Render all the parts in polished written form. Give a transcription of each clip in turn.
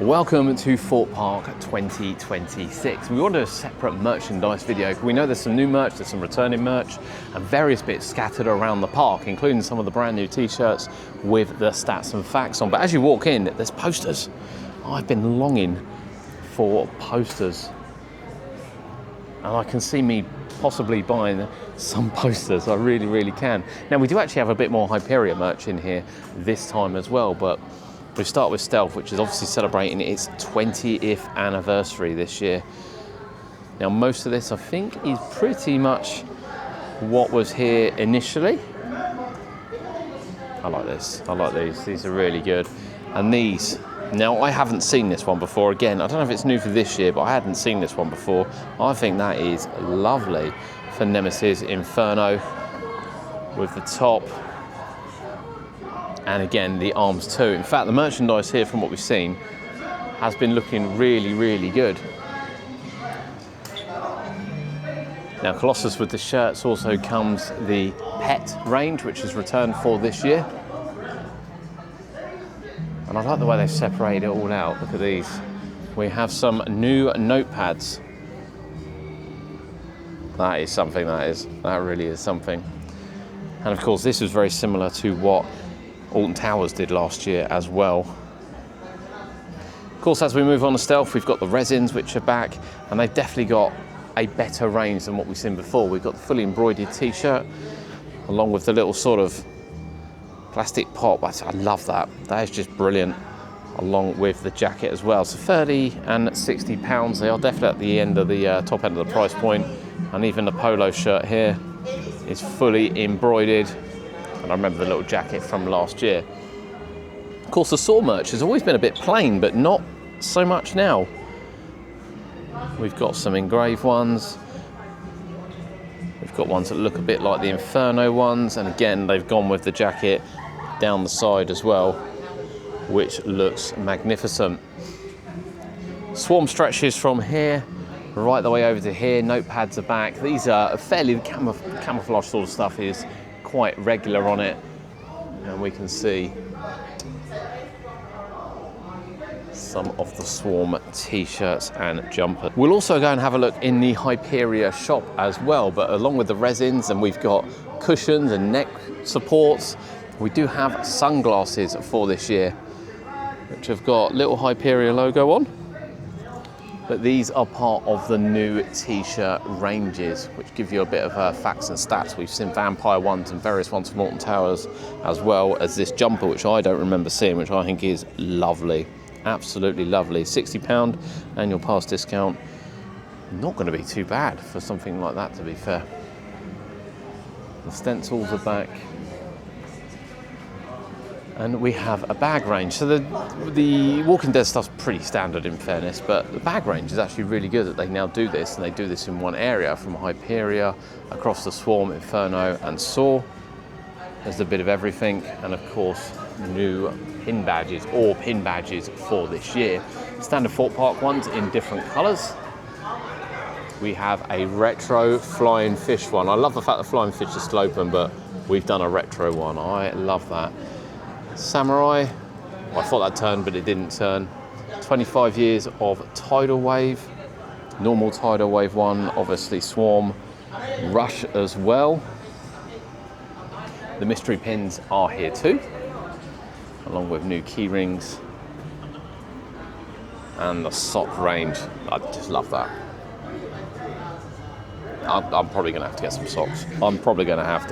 Welcome to Thorpe Park 2026. We want to do a separate merchandise video. We know there's some new merch, there's some returning merch, and various bits scattered around the park, including some of the brand new t-shirts with the stats and facts on. But as you walk in, there's posters. I've been longing for posters, and I can see me possibly buying some posters. I really can. Now, we do actually have a bit more Hyperia merch in here this time as well, but we start with Stealth, which is obviously celebrating its 20th anniversary this year. Now, most of this, I think, is pretty much what was here initially. I like this. I like these. These are really good. And these, now I haven't seen this one before. Again, I don't know if it's new for this year, but I hadn't seen this one before. I think that is lovely for Nemesis Inferno with the top. And again, the arms too. In fact, the merchandise here, from what we've seen, has been looking really good. Now, Colossus with the shirts also comes the pet range, which is returned for this year. And I like the way they've separated it all out. Look at these. We have some new notepads. That is something, that really is something. And of course, this is very similar to what Alton Towers did last year as well. Of course, as we move on to Stealth, we've got the resins, which are back, and they've definitely got a better range than what we've seen before. We've got the fully embroidered t-shirt, along with the little sort of plastic pop. I love that. That is just brilliant, along with the jacket as well. So 30 and 60 pounds. They are definitely at the end of the top end of the price point. And even the polo shirt here is fully embroidered. And I remember the little jacket from last year. Of course, the Saw merch has always been a bit plain, but not so much now. We've got some engraved ones. We've got ones that look a bit like the Inferno ones. And again, they've gone with the jacket down the side as well, which looks magnificent. Swarm stretches from here right the way over to here. Notepads are back. These are fairly, camouflage sort of stuff is quite regular on it, and we can see some of the Swarm t-shirts and jumpers. We'll also go and have a look in the Hyperia shop as well, but along with the resins, and we've got cushions and neck supports, we do have sunglasses for this year, which have got little Hyperia logo on. But these are part of the new t-shirt ranges, which give you a bit of facts and stats. We've seen vampire ones and various ones from Alton Towers, as well as this jumper, which I don't remember seeing, which I think is lovely. Absolutely lovely. £60 annual pass discount. Not going to be too bad for something like that, to be fair. The stencils are back. And we have a bag range. So the Walking Dead stuff's pretty standard, in fairness, but the bag range is actually really good that they now do this, and they do this in one area, from Hyperia across the Swarm, Inferno and Saw. There's a bit of everything, and of course new pin badges, or pin badges for this year. Standard Thorpe Park ones in different colours. We have a retro flying fish one. I love the fact the flying fish is still open, but we've done a retro one. I love that. Samurai, well, I thought that turned, but it didn't turn. 25 years of Tidal Wave, normal Tidal Wave one, obviously Swarm, Rush as well. The mystery pins are here too, along with new key rings and the sock range. I just love that. I'm probably going to have to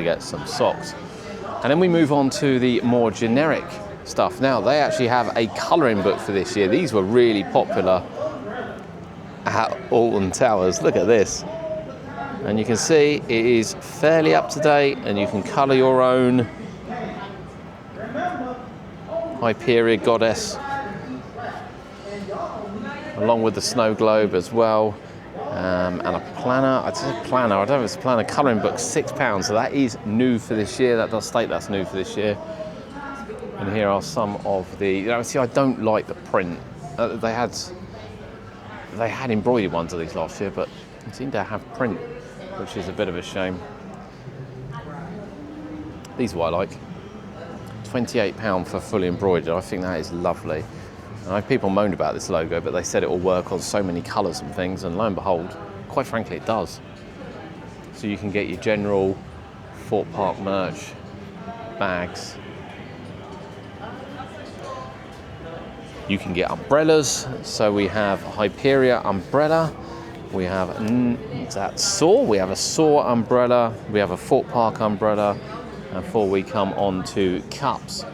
get some socks. And then we move on to the more generic stuff. Now, they actually have a colouring book for this year. These were really popular at Alton Towers. Look at this. And you can see it is fairly up to date, and you can colour your own Hyperia goddess, along with the snow globe as well. And a planner, I don't know if it's a planner, colouring book, £6, so that is new for this year. That does state that's new for this year. And here are some of the, see, I don't like the print. They had embroidered ones of these last year, but they seem to have print, which is a bit of a shame. These are what I like. £28 for fully embroidered. I think that is lovely. People moaned about this logo, but they said it will work on so many colours and things, and lo and behold, quite frankly, it does. So you can get your general Thorpe Park merch, bags. You can get umbrellas. So we have Hyperia umbrella. We have that saw. We have a saw umbrella. We have a Thorpe Park umbrella. And before we come on to cups,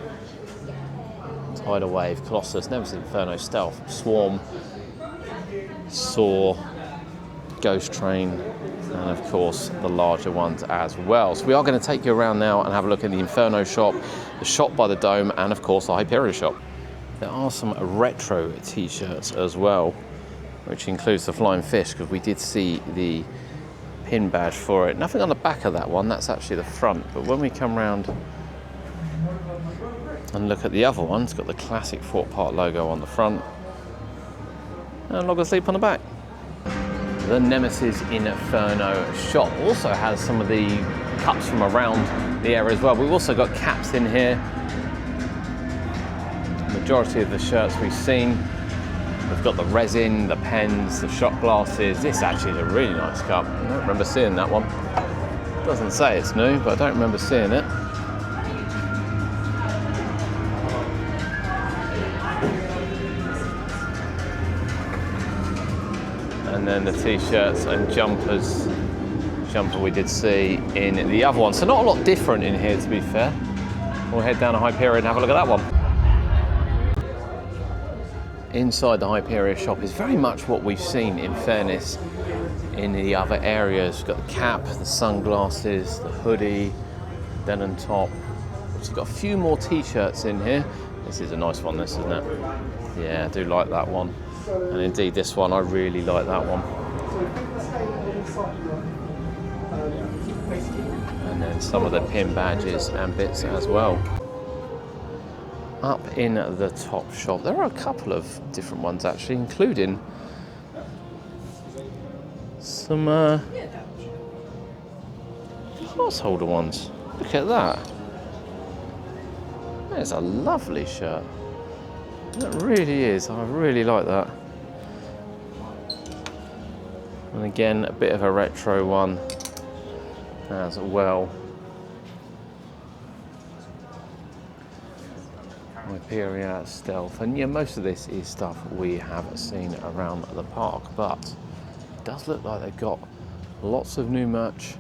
Tidal Wave, Colossus, Nemesis Inferno, Stealth, Swarm, Saw, Ghost Train, and of course the larger ones as well. So we are going to take you around now and have a look at the Inferno shop, the shop by the Dome, and of course the Hyperia shop. There are some retro t-shirts as well, which includes the Flying Fish, because we did see the pin badge for it. Nothing on the back of that one, that's actually the front. But when we come round and look at the other one, it's got the classic Thorpe Park logo on the front and Log Asleep on the back. The Nemesis Inferno shop also has some of the cups from around the area as well. We've also got caps in here. The majority of the shirts we've seen. We've got the resin, the pens, the shot glasses. This actually is a really nice cup. I don't remember seeing that one. It doesn't say it's new, but I don't remember seeing it. And then the t-shirts and jumpers. Jumper we did see in the other one. So not a lot different in here, to be fair. We'll head down to Hyperia and have a look at that one. Inside the Hyperia shop is very much what we've seen, in fairness, in the other areas. We've got the cap, the sunglasses, the hoodie, denim top. We've got a few more t-shirts in here. This is a nice one, this, isn't it? Yeah, I do like that one. And indeed this one, I really like that one. And then some of the pin badges and bits as well. Up in the top shop, there are a couple of different ones actually, including some pass holder ones. Look at that. There's a lovely shirt. It really is. I really like that. And again, a bit of a retro one as well. Hyperia, Stealth, and yeah, most of this is stuff we have seen around the park, but it does look like they've got lots of new merch,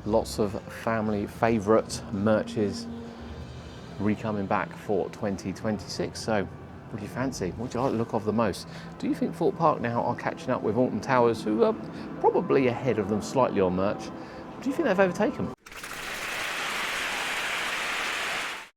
lots of family favourite merches re-coming back for 2026. So what do you fancy? What do you like the look of the most? Do you think Thorpe Park now are catching up with Alton Towers, who are probably ahead of them slightly on merch? Or do you think they've overtaken them?